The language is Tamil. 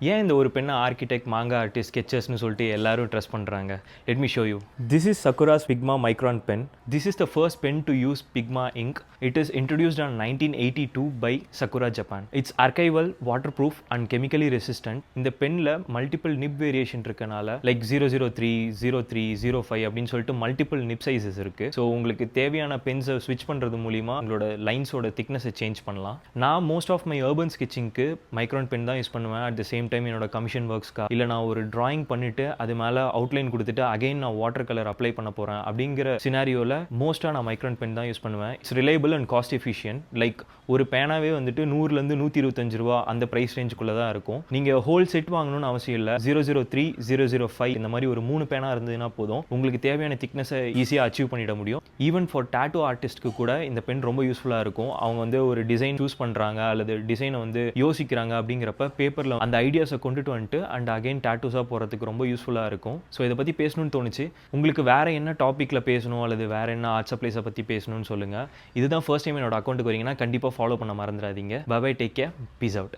ஏன் இந்த ஒரு பெண்ணை ஆர்கிடெக்ட், மாங்கா ஆர்டிஸ்ட், ஸ்கெச்சர்ஸ்னு சொல்லிட்டு எல்லாரும் ட்ரஸ்ட் பண்ணுறாங்க? Let me show you. This is Sakura's Pigma Micron pen. This is the first pen to use Pigma ink. It is introduced in 1982 by Sakura Japan. It's archival, waterproof and chemically resistant. இந்த பென்ல மல்டிபிள் நிப் வேரியேஷன் இருக்கனால லைக் 003, 03, 05 அப்படின்னு சொல்லிட்டு மல்டிபிள் நிப் சைஸஸ் இருக்கு. ஸோ உங்களுக்கு தேவையான பென்ஸை ஸ்விட்ச் பண்ணுறது மூலிமா உங்களோட லைன்ஸோட திக்னஸை சேஞ்ச் பண்ணலாம். நான் மோஸ்ட் ஆஃப் மை அர்பன் ஸ்கெச்சிங்க்கு மைக்ரான் பென் தான் யூஸ் பண்ணுவேன். அட் த சேம் டைம் என்னோட கமிஷன் ஒர்க்ஸ்க்கா இல்லை நான் ஒரு டிராயிங் பண்ணிட்டு அது மேலே அவுட்லைன் கொடுத்துட்டு அகைன் நான் வாட்டர் கலர் அப்ளை பண்ண போகிறேன் அப்படிங்கிற சினாரியோவில் மோஸ்ட்டாக நான் மைக்ரான் பென் தான் யூஸ் பண்ணுவேன். It's reliable and cost efficient. Like ஒரு பேனாவே வந்துட்டு 100லேருந்து 125 ரூபா அந்த ப்ரைஸ் ரேஞ்சுக்குள்ளே தான் இருக்கும். நீங்கள் ஹோல் செட் வாங்கணும்னு அவசியம் இல்லை. 003, 005 இந்த மாதிரி ஒரு 3 பேனா இருந்ததுன்னா போதும், உங்களுக்கு தேவையான திக்னஸை ஈஸியாக அச்சீவ் பண்ணிட முடியும். ஈவன் ஃபார் டேட்டூ ஆர்டிஸ்ட்க்கு கூட இந்த பென் ரொம்ப யூஸ்ஃபுல்லாக இருக்கும். அவங்க வந்து ஒரு டிசைன் சூஸ் பண்ணுறாங்க அல்லது டிசைனை வந்து யோசிக்கிறாங்க அப்படிங்கிறப்ப பேப்பரில் அந்த ஐடியாஸை கொண்டுட்டு வந்துட்டு அண்ட் அகைன் டேட்டூஸாக போகிறதுக்கு ரொம்ப யூஸ்ஃபுல்லாக இருக்கும். ஸோ இதை பற்றி பேசணும்னு தோணுச்சு. உங்களுக்கு வேறு என்ன டாப்பிக்கில் பேசணும் அல்லது வேறு என்ன ஆர்ட் சப்ளைஸை பற்றி பேசணும்னு சொல்லுங்கள். இதுதான் ஃபர்ஸ்ட் டைம் என்னோட அக்கௌண்ட்டுக்கு வரீங்கன்னா கண்டிப்பாக ஃபாலோ பண்ண மறந்துடாதீங்க. Bye bye, take care, peace out.